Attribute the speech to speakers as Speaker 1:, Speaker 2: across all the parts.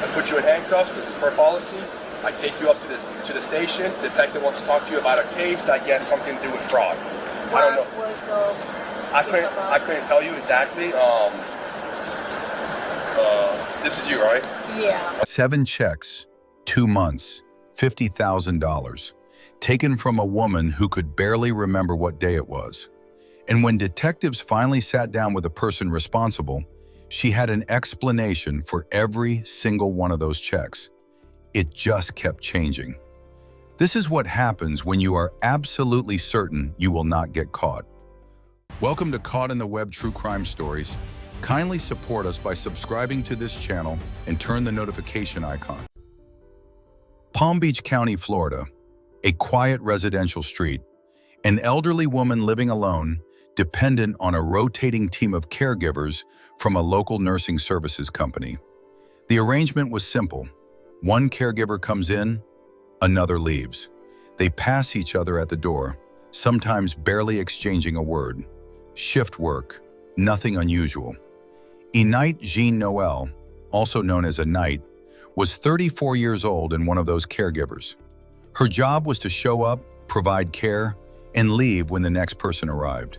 Speaker 1: I put you in handcuffs. This is per policy. I take you up to the station. The detective wants to talk to you about a case. I guess something to do with fraud. I don't know.
Speaker 2: What was the
Speaker 1: I couldn't tell you exactly. This is you, right?
Speaker 2: Yeah.
Speaker 3: 7 checks, 2 months, $50,000, taken from a woman who could barely remember what day it was. And when detectives finally sat down with the person responsible, she had an explanation for every single one of those checks. It just kept changing. This is what happens when you are absolutely certain you will not get caught. Welcome to Caught in the Web True Crime Stories. Kindly support us by subscribing to this channel and turn the notification icon. Palm Beach County, Florida, a quiet residential street. An elderly woman living alone, dependent on a rotating team of caregivers from a local nursing services company. The arrangement was simple. One caregiver comes in, another leaves. They pass each other at the door, sometimes barely exchanging a word. Shift work, nothing unusual. Enite Jean Noel, also known as Enite, was 34 years old and one of those caregivers. Her job was to show up, provide care, and leave when the next person arrived.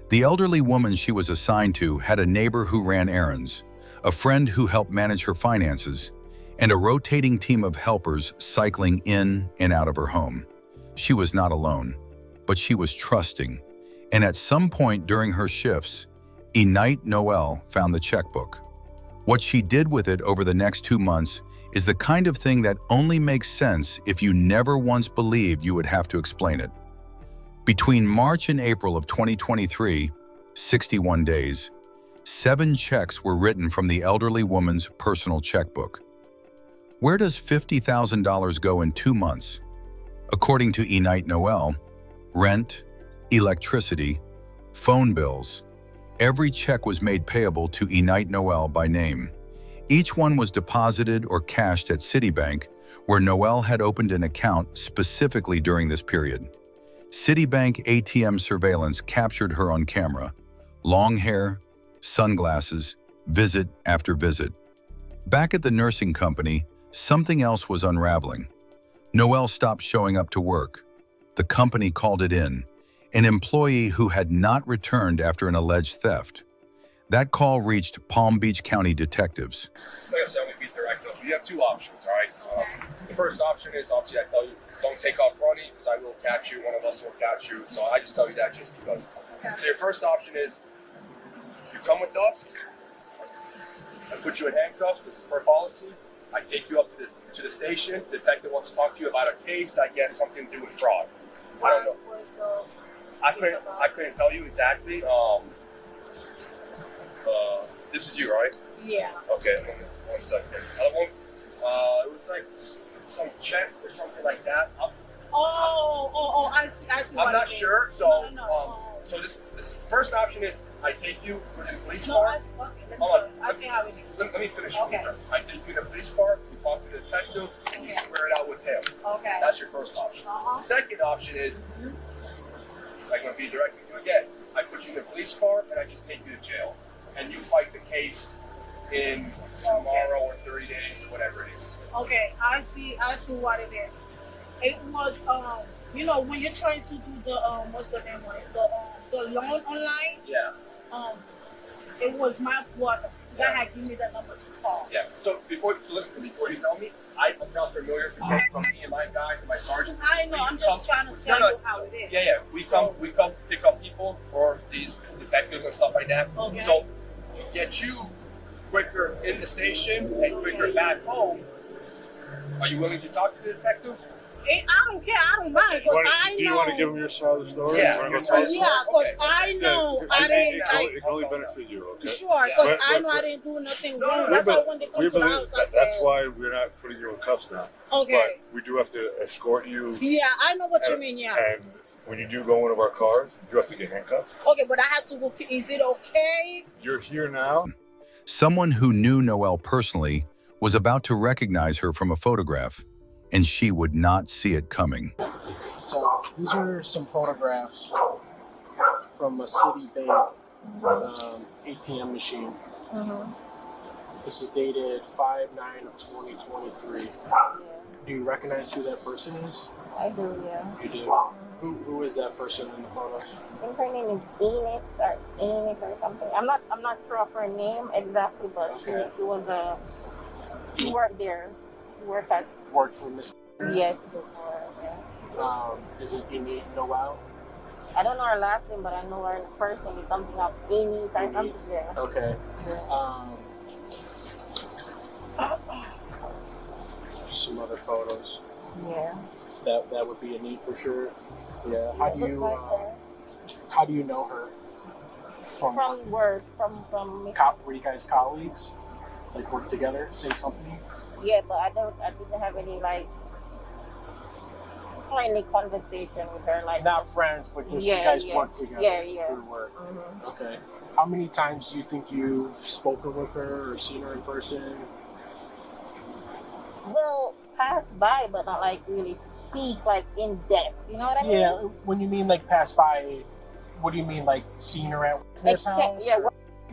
Speaker 3: The elderly woman she was assigned to had a neighbor who ran errands, a friend who helped manage her finances, and a rotating team of helpers cycling in and out of her home. She was not alone, but she was trusting, and at some point during her shifts, Enite Noel found the checkbook. What she did with it over the next 2 months is the kind of thing that only makes sense if you never once believed you would have to explain it. Between March and April of 2023, 61 days, 7 checks were written from the elderly woman's personal checkbook. Where does $50,000 go in 2 months? According to Enite Noel, rent, electricity, phone bills, every check was made payable to Enite Noel by name. Each one was deposited or cashed at Citibank, where Noel had opened an account specifically during this period. Citibank ATM surveillance captured her on camera. Long hair, sunglasses, visit after visit. Back at the nursing company, something else was unraveling. Noel stopped showing up to work. The company called it in, an employee who had not returned after an alleged theft. That call reached Palm Beach County detectives.
Speaker 1: Like I said, we beat direct. You have 2 options, all right? The first option is, obviously, I tell you, don't take off running because I will catch you. One of us will catch you. So I just tell you that just because. So your first option is, you come with us. I put you in handcuffs. This is per policy. I take you up to the station. The detective wants to talk to you about a case. I guess something to do with fraud. I don't know. I couldn't tell you exactly. This is you, right?
Speaker 2: Yeah.
Speaker 1: Okay, one second. Another one. It was like some check or something like that.
Speaker 2: I see.
Speaker 1: I'm not sure. So,
Speaker 2: No.
Speaker 1: So this first option is I take you with a police
Speaker 2: No,
Speaker 1: car.
Speaker 2: I see how it is.
Speaker 1: Let me finish.
Speaker 2: Okay.
Speaker 1: I take you in a police car. You talk to the detective. And you square it out with him.
Speaker 2: Okay.
Speaker 1: That's your first option.
Speaker 2: Uh-huh.
Speaker 1: Second option is I'm going to be direct with you again. I put you in a police car and I just take you to jail, and you fight the case in tomorrow or 30 days or whatever it is.
Speaker 2: Okay, I see what it is. It was when you're trying to do the what's the name of it? The loan online.
Speaker 1: Yeah.
Speaker 2: It was my brother that had given me the number to call.
Speaker 1: Yeah. So before you tell me, I'm not familiar because from me and my guys and my sergeant.
Speaker 2: I know. I'm just trying to tell you how it is.
Speaker 1: Yeah. We come pick up people for these detectives and stuff like that.
Speaker 2: Okay.
Speaker 1: So to get you quicker in the station and quicker back home, are you willing to talk to the detective?
Speaker 2: I don't care. I don't mind because I know.
Speaker 4: Do you want to give them your side of the story?
Speaker 1: Yeah.
Speaker 4: You wanna go tell the story?
Speaker 2: Yeah, because
Speaker 1: Okay.
Speaker 2: I know I
Speaker 4: It
Speaker 2: didn't.
Speaker 4: can only benefit you, okay?
Speaker 2: Sure, because
Speaker 4: But-
Speaker 2: I know I
Speaker 4: but-
Speaker 2: didn't do nothing
Speaker 1: No,
Speaker 2: wrong.
Speaker 1: no,
Speaker 2: That's why when they come to the house, I said,
Speaker 4: that's why we're not putting you in cuffs now.
Speaker 2: okay.
Speaker 4: But we do have to escort you.
Speaker 2: Yeah, I know what you
Speaker 4: and-
Speaker 2: mean. Yeah.
Speaker 4: And when you do go in one of our cars, you have to get handcuffed.
Speaker 2: Okay, but I had to go. Is it okay?
Speaker 4: You're here now.
Speaker 3: Someone who knew Noel personally was about to recognize her from a photograph, and she would not see it coming.
Speaker 5: So these are some photographs from a Citibank ATM machine. This is dated 5/9/2023.
Speaker 6: Yeah,
Speaker 5: Do you recognize who that person is?
Speaker 6: I do, yeah.
Speaker 5: You do. Who is that person in the photos?
Speaker 6: I think her name is Enite or something. I'm not sure of her name exactly, but
Speaker 5: Okay.
Speaker 6: she worked there. She worked at
Speaker 5: Worked for Miss.
Speaker 6: yes before. Yeah.
Speaker 5: Is it Enite Noel?
Speaker 6: I don't know her last name, but I know her first name is something of Amy or something. Yeah.
Speaker 5: Okay.
Speaker 6: Yeah.
Speaker 5: Some other photos.
Speaker 6: Yeah.
Speaker 5: That would be Enite for sure. Yeah.
Speaker 6: It looks like her.
Speaker 5: How do you know her? From
Speaker 6: work, from
Speaker 5: were you guys colleagues? Like work together, same company?
Speaker 6: yeah, but I didn't have any like friendly conversation with her, like
Speaker 5: Not friends, but just
Speaker 6: Yeah,
Speaker 5: you guys
Speaker 6: yeah.
Speaker 5: work together
Speaker 6: Yeah.
Speaker 5: through work.
Speaker 6: Mhm.
Speaker 5: Okay. How many times do you think you've spoken with her or seen her in person?
Speaker 6: Well, pass by, but not like really speak like in depth. You know what I mean?
Speaker 5: Yeah. When you mean like pass by, what do you mean like seeing her at Nurse house?
Speaker 6: Yeah,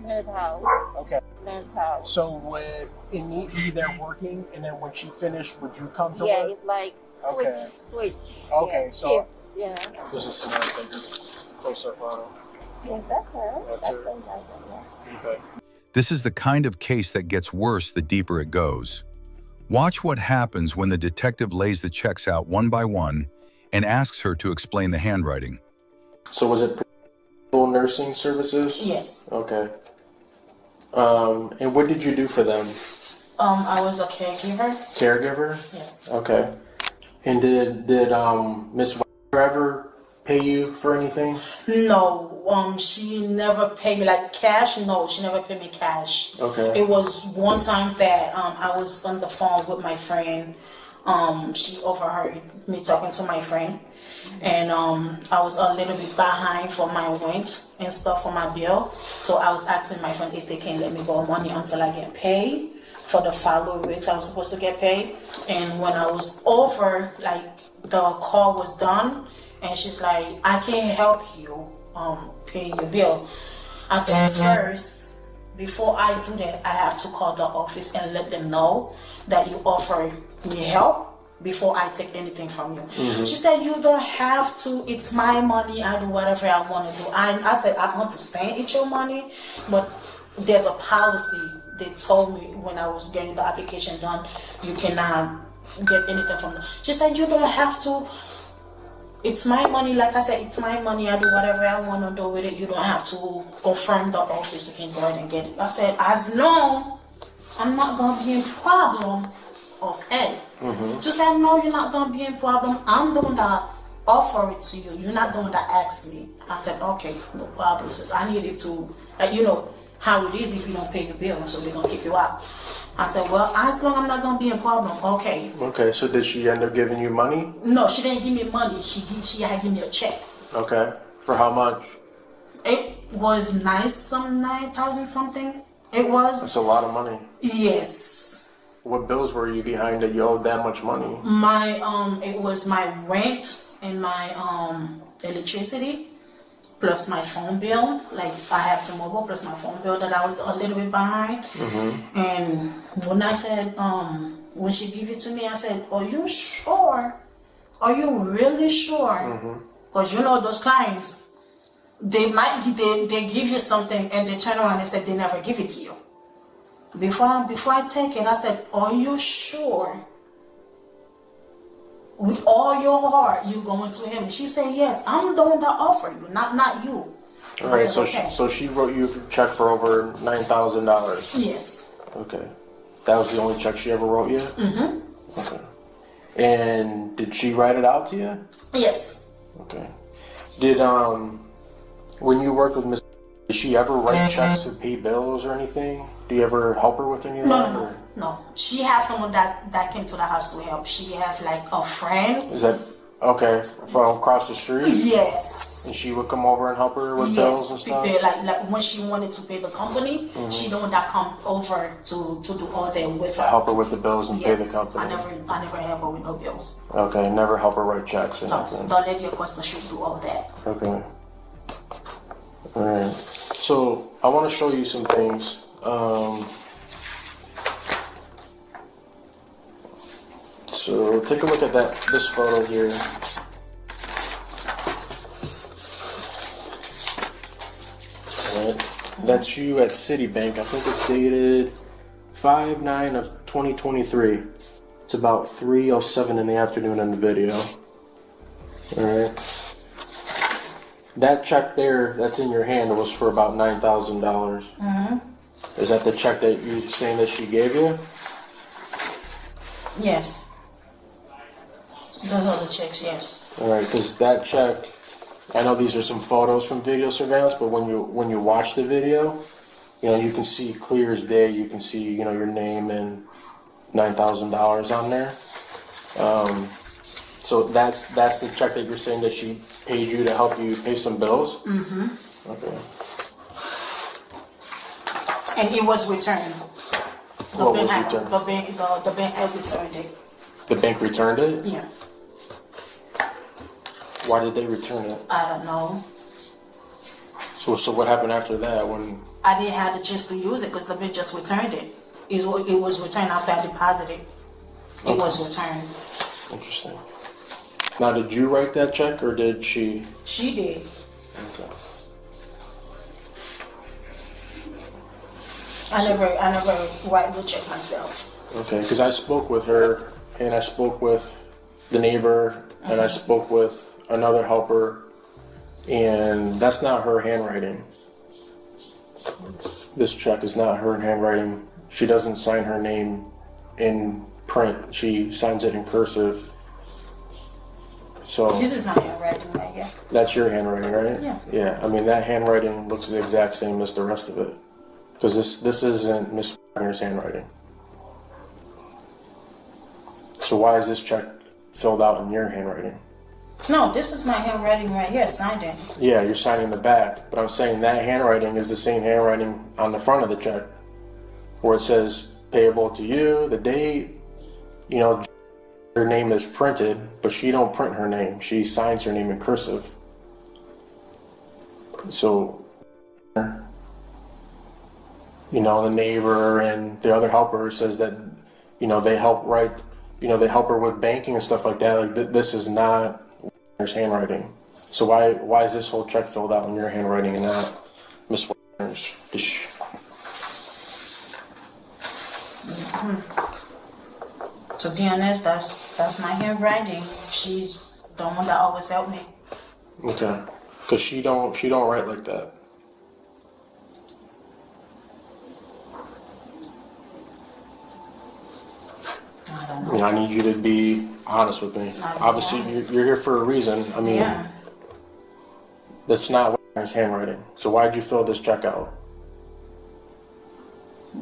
Speaker 6: nurse house.
Speaker 5: Okay.
Speaker 6: Nurse house.
Speaker 5: So would Enite be there working, and then when she finished, would you come to
Speaker 6: Yeah,
Speaker 5: work?
Speaker 6: it's like
Speaker 5: Okay.
Speaker 6: switch.
Speaker 5: Okay,
Speaker 6: Yeah,
Speaker 5: so-
Speaker 6: shift. Yeah.
Speaker 5: This is some other things. Closer photo.
Speaker 6: Yes, that's her.
Speaker 5: That's
Speaker 6: That's
Speaker 5: her.
Speaker 6: her. Yeah.
Speaker 5: Okay.
Speaker 3: This is the kind of case that gets worse the deeper it goes. Watch what happens when the detective lays the checks out one by one and asks her to explain the handwriting.
Speaker 5: So was it full nursing services?
Speaker 7: Yes.
Speaker 5: Okay. And what did you do for them?
Speaker 7: I was a caregiver.
Speaker 5: Caregiver?
Speaker 7: Yes.
Speaker 5: Okay. And did Miss White ever pay you for anything?
Speaker 7: No. She never paid me like cash. No, she never paid me cash.
Speaker 5: Okay.
Speaker 7: It was one time that I was on the phone with my friend. She overheard me talking to my friend, and I was a little bit behind for my rent and stuff for my bill. So I was asking my friend if they can let me borrow money until I get paid for the following weeks I was supposed to get paid. And when I was over, like the call was done, and she's like, I can't help you pay your bill. I said, first, before I do that, I have to call the office and let them know that you offer me help before I take anything from you. She said, you don't have to, it's my money, I do whatever I want to do. I said, I understand it's your money, but there's a policy. They told me when I was getting the application done, you cannot get anything from them. She said, you don't have to. It's my money. Like I said, it's my money. I do whatever I want to do with it. You don't have to confirm the office. You can go ahead and get it. I said, as long I'm not going to be in problem, okay. She said, no, you're not going to be in problem. I'm the one that offer it to you. You're not the one that asked me. I said, okay, no problem. Since I needed to, like, you know how it is if you don't pay your bill, so they're going to kick you out. I said, well, as long as I'm not going to be in problem, okay.
Speaker 5: Okay, so did she end up giving you money?
Speaker 7: No, she didn't give me money. She had give me a check.
Speaker 5: Okay. For how much?
Speaker 7: It was 9,000 something. It was.
Speaker 5: That's a lot of money.
Speaker 7: Yes.
Speaker 5: What bills were you behind that you owed that much money?
Speaker 7: My it was my rent and my electricity, plus my phone bill. Like I have T-Mobile, plus my phone bill that I was a little bit behind. And when I said, when she gave it to me, I said, are you sure? Are you really sure? Because you know those clients, they give you something and they turn around and say they never give it to you. Before I take it, I said, are you sure? With all your heart, you going to him? And she said, yes, I'm the one that offer you, not you.
Speaker 5: All right, so
Speaker 7: okay.
Speaker 5: so she wrote you a check for over $9,000.
Speaker 7: Yes.
Speaker 5: Okay, that was the only check she ever wrote you. Okay, and did she write it out to you?
Speaker 7: Yes.
Speaker 5: Okay. Did when you worked with Miss, did she ever write checks to pay bills or anything? Do you ever help her with any of that?
Speaker 7: No. She has someone that came to the house to help. She have like a friend.
Speaker 5: Is that okay from across the street?
Speaker 7: Yes.
Speaker 5: And she would come over and help her with bills and stuff?
Speaker 7: Prepare, like when she wanted to pay the company, she the one that come over to do all that with her.
Speaker 5: Help her with the bills and pay the company.
Speaker 7: I never help her with no bills.
Speaker 5: Okay, never help her write checks or
Speaker 7: So
Speaker 5: anything.
Speaker 7: the lady across the street do all that.
Speaker 5: Okay. Alright. So I want to show you some things. So take a look at this photo here. Alright. That's you at Citibank. I think it's dated 5/9 of 2023. It's about 3:07 in the afternoon in the video. Alright. That check there that's in your hand was for about $9,000. Is that the check that you're saying that she gave you?
Speaker 7: Yes. Those are the checks, yes.
Speaker 5: Alright, because that check, I know these are some photos from video surveillance, but when you watch the video, you know, you can see clear as day, you can see, you know, your name and $9,000 on there. So that's the check that you're saying that she paid you to help you pay some bills? Mm-hmm. Okay.
Speaker 7: And it was returned.
Speaker 5: What was returned?
Speaker 7: The bank had returned it.
Speaker 5: The bank returned it?
Speaker 7: Yeah.
Speaker 5: Why did they return it?
Speaker 7: I don't know.
Speaker 5: So what happened after that when...
Speaker 7: I didn't have the chance to use it because the bank just returned it. It was returned after I deposited. It was returned.
Speaker 5: Interesting. Now, did you write that check or did she?
Speaker 7: She did.
Speaker 5: Okay.
Speaker 7: I never write the check myself.
Speaker 5: Okay, because I spoke with her and I spoke with the neighbor and I spoke with another helper, and that's not her handwriting. This check is not her handwriting. She doesn't sign her name in print. She signs it in cursive. So
Speaker 7: This is my handwriting right here.
Speaker 5: that's your handwriting, right?
Speaker 7: Yeah.
Speaker 5: Yeah. I mean, that handwriting looks the exact same as the rest of it, because this isn't Miss Wagner's handwriting. So why is this check filled out in your handwriting?
Speaker 7: No, this is my handwriting right here, signed in.
Speaker 5: Yeah, you're signing the back, but I'm saying that handwriting is the same handwriting on the front of the check, where it says payable to you, the date, you know, her name is printed, but she don't print her name. She signs her name in cursive. So, you know, the neighbor and the other helper says that, you know, they help write, you know, they help her with banking and stuff like that. Like this is not Wagner's handwriting. So why is this whole check filled out in your handwriting and not Miss Wagner's?
Speaker 7: To be honest, that's my handwriting. She's the one that always helped me.
Speaker 5: Okay, because she don't write like that.
Speaker 7: I don't know.
Speaker 5: I mean, I need you to be honest with me.
Speaker 7: I'll be
Speaker 5: Obviously,
Speaker 7: honest.
Speaker 5: you're here for a reason. I mean,
Speaker 7: Yeah.
Speaker 5: that's not Wagner's handwriting. So why'd you fill this check out?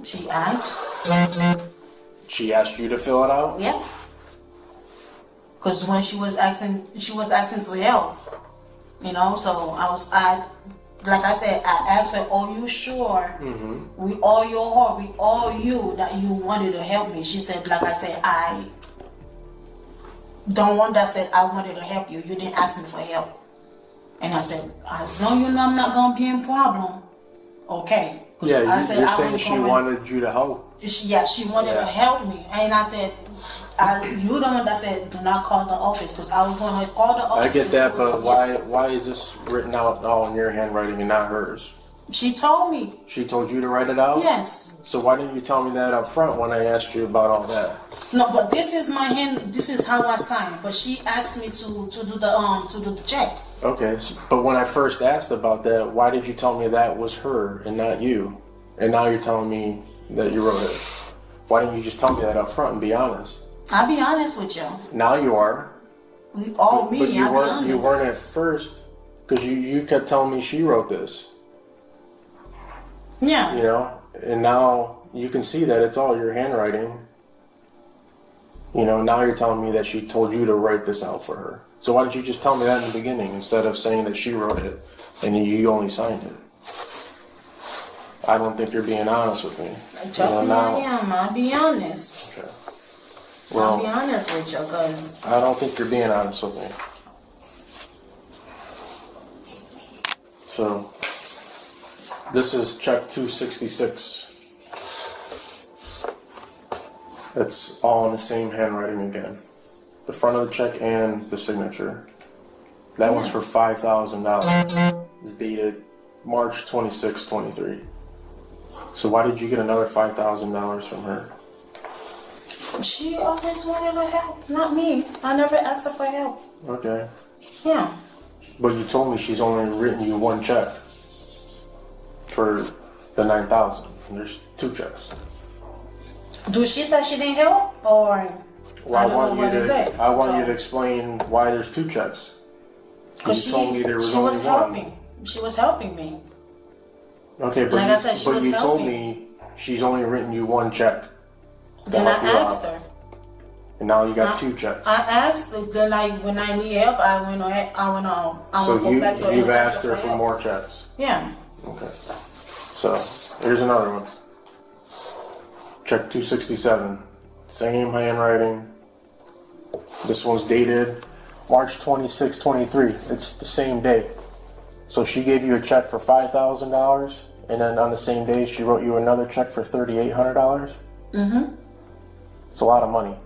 Speaker 7: She asked.
Speaker 5: She asked you to fill it out?
Speaker 7: Yeah. Because when she was asking to help, you know. So like I said, I asked her, "Are you sure? We all your heart, we all you that you wanted to help me?" She said, "Like I said, I don't want that. Said I wanted to help you. You didn't ask me for help." And I said, "As long as you know I'm not gonna be in problem, okay."
Speaker 5: Yeah,
Speaker 7: I said
Speaker 5: you're
Speaker 7: I
Speaker 5: saying
Speaker 7: was
Speaker 5: she
Speaker 7: going-
Speaker 5: wanted you to help.
Speaker 7: She wanted to help me, and I said, "You the one that said do not call the office," because I was going to call the office.
Speaker 5: I get that,
Speaker 7: and
Speaker 5: but why is this written out all in your handwriting and not hers?
Speaker 7: She told me.
Speaker 5: She told you to write it out?
Speaker 7: Yes.
Speaker 5: So why didn't you tell me that up front when I asked you about all that?
Speaker 7: No, but this is my hand. This is how I sign. But she asked me to do the check.
Speaker 5: Okay, but when I first asked about that, why did you tell me that was her and not you? And now you're telling me that you wrote it. Why didn't you just tell me that up front and be honest?
Speaker 7: I'll be honest with you.
Speaker 5: Now you are.
Speaker 7: We all me.
Speaker 5: But you
Speaker 7: I'll be honest.
Speaker 5: you weren't at first, because you kept telling me she wrote this.
Speaker 7: Yeah.
Speaker 5: You know, and now you can see that it's all your handwriting. You know, now you're telling me that she told you to write this out for her. So why didn't you just tell me that in the beginning instead of saying that she wrote it and you only signed it? I don't think you're being honest with me.
Speaker 7: Trust me,
Speaker 5: now,
Speaker 7: I am. I'll be honest.
Speaker 5: Okay.
Speaker 7: I'll be
Speaker 5: Well,
Speaker 7: honest with you, cause
Speaker 5: I don't think you're being honest with me. So, this is check 266. It's all in the same handwriting again. The front of the check and the signature. That one's for $5,000. It's dated March 26, 23. So why did you get another $5,000 from her?
Speaker 7: She always wanted her help, not me. I never asked her for help.
Speaker 5: Okay.
Speaker 7: Yeah.
Speaker 5: But you told me she's only written you one check for the $9,000. And there's two checks.
Speaker 7: Do she say she didn't help, or
Speaker 5: Well,
Speaker 7: I don't know what is it?
Speaker 5: I want you to explain why there's two checks. You told me there was
Speaker 7: she
Speaker 5: only
Speaker 7: was
Speaker 5: one.
Speaker 7: helping. She was helping me.
Speaker 5: Okay, but
Speaker 7: Like I said, she was
Speaker 5: you told
Speaker 7: helping.
Speaker 5: me she's only written you one check. to
Speaker 7: Then I
Speaker 5: help you out.
Speaker 7: asked her.
Speaker 5: And now you got two checks.
Speaker 7: I asked her. Then when I need help, I went ahead. I went
Speaker 5: So
Speaker 7: go back to her.
Speaker 5: you've
Speaker 7: and
Speaker 5: asked
Speaker 7: ask
Speaker 5: her for
Speaker 7: help.
Speaker 5: more checks.
Speaker 7: Yeah.
Speaker 5: Okay. So here's another one. Check 267. Same handwriting. This one's dated March 26, 23. It's the same day. So she gave you a check for $5,000, and then on the same day she wrote you another check for $3,800.
Speaker 7: Mm-hmm.
Speaker 5: It's a lot of money.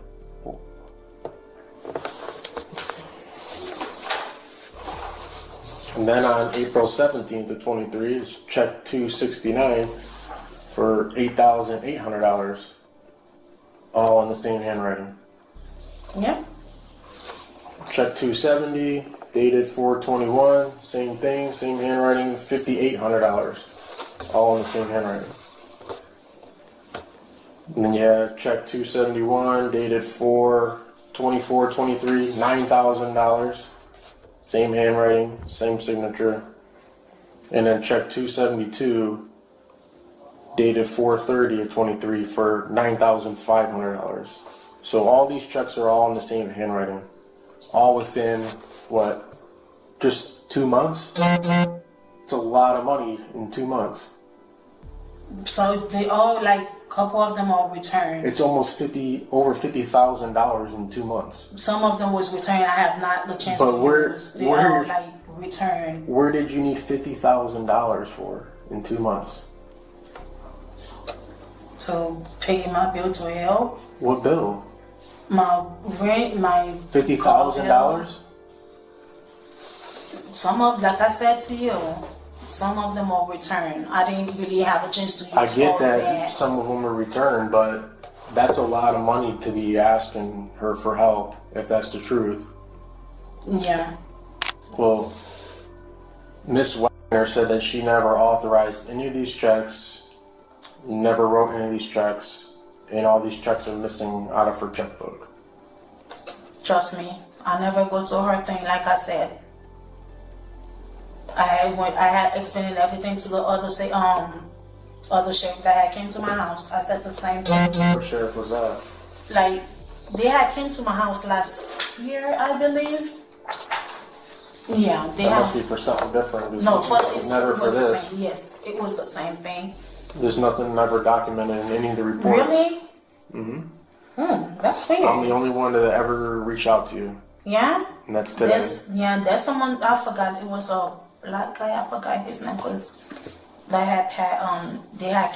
Speaker 5: And then on April 17th of 23 is check 269 for $8,800. All in the same handwriting.
Speaker 7: Yeah.
Speaker 5: Check 270, dated 4/21, same thing, same handwriting, $5,800. All in the same handwriting. And then you have check 271, dated 4/24/23, $9,000. Same handwriting, same signature. And then check 272, dated 4/30/23 for $9,500. So all these checks are all in the same handwriting. All within, what, just 2 months? It's a lot of money in 2 months.
Speaker 7: So they all, like, a couple of them are returned.
Speaker 5: It's almost over $50,000 in 2 months.
Speaker 7: Some of them was returned. I have not the chance
Speaker 5: But
Speaker 7: to use. They
Speaker 5: where-
Speaker 7: all, like, returned.
Speaker 5: Where did you need $50,000 for in 2 months?
Speaker 7: To pay my bill to help.
Speaker 5: What bill?
Speaker 7: My rent, my
Speaker 5: $50,000?
Speaker 7: Some of, like I said to you, some of them are returned. I didn't really have a chance to use
Speaker 5: I get
Speaker 7: all
Speaker 5: that some of them are returned, but that's a lot of money to be asking her for help, if that's the truth.
Speaker 7: Yeah.
Speaker 5: Well, Miss Wagner said that she never authorized any of these checks, never wrote any of these checks, and all these checks are missing out of her checkbook.
Speaker 7: Trust me, I never go to her thing. Like I said, I had explained everything to the other sheriff that had came to my house. I said the same thing.
Speaker 5: What sheriff was that?
Speaker 7: Like, they had came to my house last year, I believe. Yeah, they
Speaker 5: That
Speaker 7: had.
Speaker 5: must be for something different.
Speaker 7: No, for
Speaker 5: it's never for
Speaker 7: the
Speaker 5: this.
Speaker 7: same. Yes, it was the same thing.
Speaker 5: There's nothing ever documented in any of the reports.
Speaker 7: Really?
Speaker 5: Mm-hmm.
Speaker 7: That's weird.
Speaker 5: I'm the only one to ever reach out to you,
Speaker 7: Yeah.
Speaker 5: and that's today.
Speaker 7: There's someone I forgot. It was a black guy. I forgot his name because they had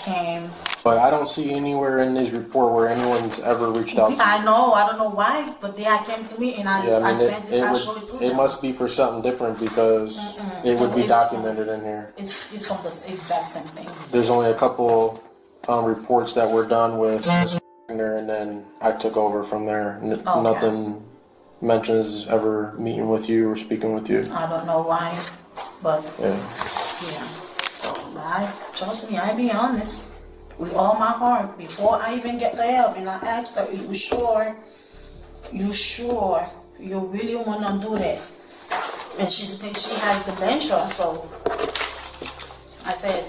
Speaker 7: came.
Speaker 5: But I don't see anywhere in this report where anyone's ever reached out to you.
Speaker 7: I know. I don't know why, but they had came to me and I sent it. I showed it to them.
Speaker 5: It must be for something different because it would be documented in here.
Speaker 7: It's from the exact same thing.
Speaker 5: There's only a couple reports that were done with Ms. Wagner, and then I took over from there. Nothing mentions ever meeting with you or speaking with you.
Speaker 7: I don't know why, but
Speaker 5: Yeah.
Speaker 7: So trust me, I be honest with all my heart before I even get the help, and I asked her, "You sure? You really wanna do that?" And she thinks she has dementia, so I said,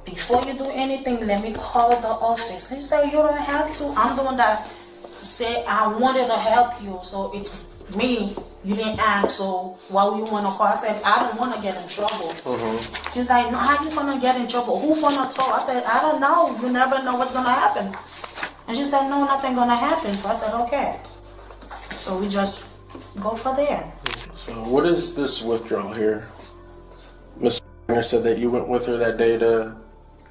Speaker 7: before you do anything, let me call the office. She said, you don't have to. I'm the one that said I wanted to help you, so it's me. You didn't ask, so why would you want to call? I said, I don't want to get in trouble. She's like, no, how you gonna get in trouble? Who gonna tell? I said, I don't know. You never know what's gonna happen. And she said, no, nothing gonna happen. So I said, okay. So we just go for there.
Speaker 5: So what is this withdrawal here? Ms. Wagner said that you went with her that day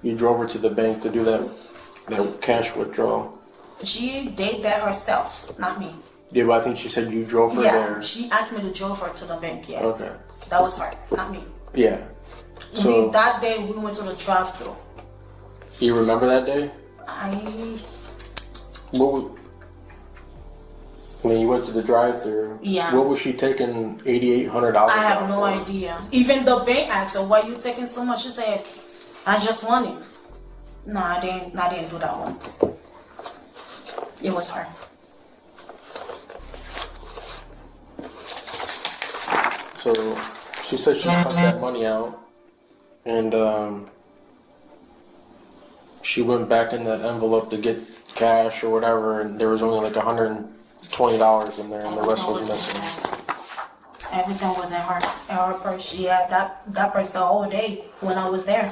Speaker 5: you drove her to the bank to do that cash withdrawal.
Speaker 7: She did that herself, not me.
Speaker 5: Yeah, but I think she said you drove her
Speaker 7: Yeah,
Speaker 5: there.
Speaker 7: she asked me to drove her to the bank, yes.
Speaker 5: Okay.
Speaker 7: That was her, not me.
Speaker 5: Yeah. So
Speaker 7: That day we went to the drive-thru.
Speaker 5: you remember that day? When you went to the drive-thru,
Speaker 7: Yeah.
Speaker 5: what was she taking $8,800?
Speaker 7: I have no idea. Even the bank asked her, "Why you taking so much?" She said, "I just want it." No, I didn't do that one. It was her.
Speaker 5: So she said she took that money out, and she went back in that envelope to get cash or whatever, and there was only like $120 in there, and the rest was missing.
Speaker 7: Everything was in her purse. She had that purse the whole day when I was there.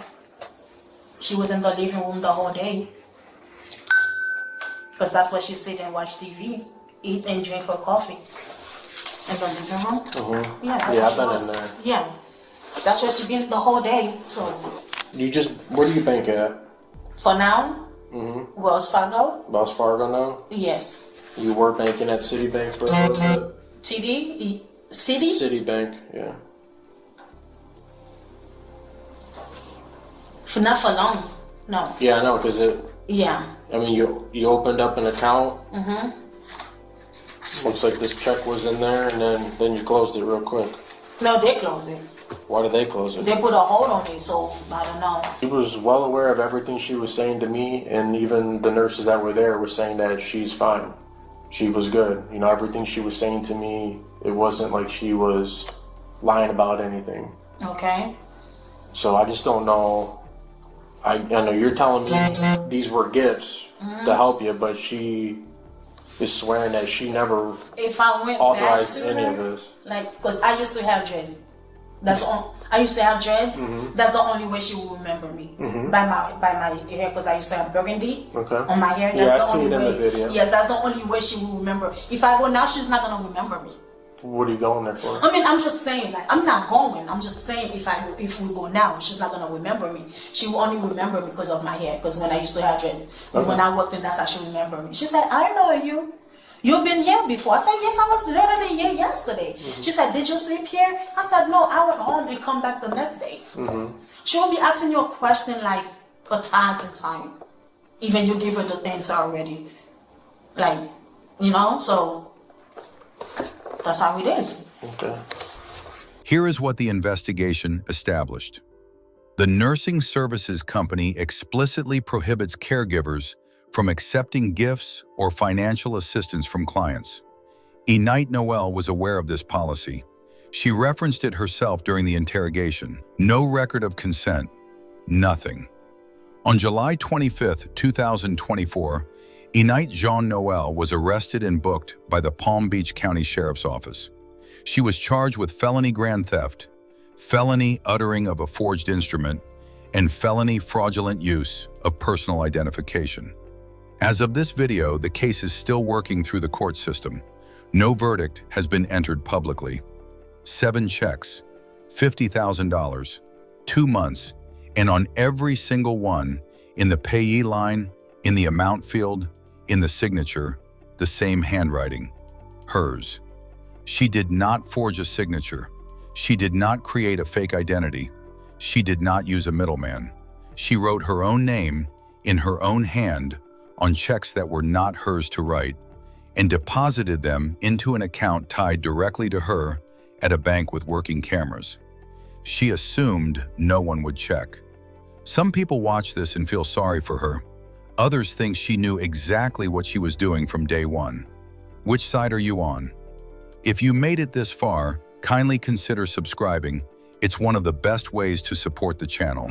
Speaker 7: She was in the living room the whole day. Because that's where she sit and watch TV, eat and drink her coffee. In the living room.
Speaker 5: Mm-hmm.
Speaker 7: Yeah, that's
Speaker 5: Yeah,
Speaker 7: where
Speaker 5: I've
Speaker 7: she
Speaker 5: been
Speaker 7: was.
Speaker 5: in there.
Speaker 7: Yeah. That's where she been the whole day. So
Speaker 5: Where do you bank at?
Speaker 7: for now, Wells Fargo,
Speaker 5: Wells Fargo now?
Speaker 7: yes.
Speaker 5: You were banking at Citibank for a little bit?
Speaker 7: TD, City,
Speaker 5: Citibank, yeah.
Speaker 7: not for long. No.
Speaker 5: Yeah, I know, because
Speaker 7: Yeah.
Speaker 5: you opened up an account. Looks like this check was in there, and then you closed it real quick.
Speaker 7: No, they closed it.
Speaker 5: Why did they close it?
Speaker 7: They put a hold on it, so I don't know.
Speaker 5: She was well aware of everything she was saying to me, and even the nurses that were there were saying that she's fine. She was good. Everything she was saying to me, it wasn't like she was lying about anything.
Speaker 7: Okay.
Speaker 5: So I just don't know. I know you're telling me these were gifts to help you, but she is swearing that she never
Speaker 7: If I went
Speaker 5: authorized
Speaker 7: back to
Speaker 5: any
Speaker 7: her,
Speaker 5: of this.
Speaker 7: because I used to have dreads. I used to have dreads. That's the only way she will remember me by my hair, because I used to have burgundy on my hair. That's
Speaker 5: Yeah, I
Speaker 7: the
Speaker 5: see
Speaker 7: only
Speaker 5: it in
Speaker 7: way.
Speaker 5: the video.
Speaker 7: Yes, that's the only way she will remember. If I go now, she's not gonna remember me.
Speaker 5: What are you going there for?
Speaker 7: I mean, I'm just saying, like, I'm not going. I'm just saying, if we go now, she's not gonna remember me. She will only remember me because of my hair. Because when I used to have dreads, when I walked in, that's how she remember me. She said, "I know you. You've been here before." I said, "Yes, I was literally here yesterday." She said, "Did you sleep here?" I said, "No, I went home and come back the next day." She will be asking you a question like a thousand times. Even you give her the answer already. Like, so that's how it is.
Speaker 5: Okay.
Speaker 3: Here is what the investigation established. The nursing services company explicitly prohibits caregivers from accepting gifts or financial assistance from clients. Enite Noel was aware of this policy. She referenced it herself during the interrogation. No record of consent. Nothing. On July 25, 2024, Enite Jean Noel was arrested and booked by the Palm Beach County Sheriff's Office. She was charged with felony grand theft, felony uttering of a forged instrument, and felony fraudulent use of personal identification. As of this video, the case is still working through the court system. No verdict has been entered publicly. 7 checks, $50,000, 2 months, and on every single one, in the payee line, in the amount field, in the signature, the same handwriting, hers. She did not forge a signature. She did not create a fake identity. She did not use a middleman. She wrote her own name in her own hand on checks that were not hers to write and deposited them into an account tied directly to her at a bank with working cameras. She assumed no one would check. Some people watch this and feel sorry for her. Others think she knew exactly what she was doing from day one. Which side are you on? If you made it this far, kindly consider subscribing. It's one of the best ways to support the channel.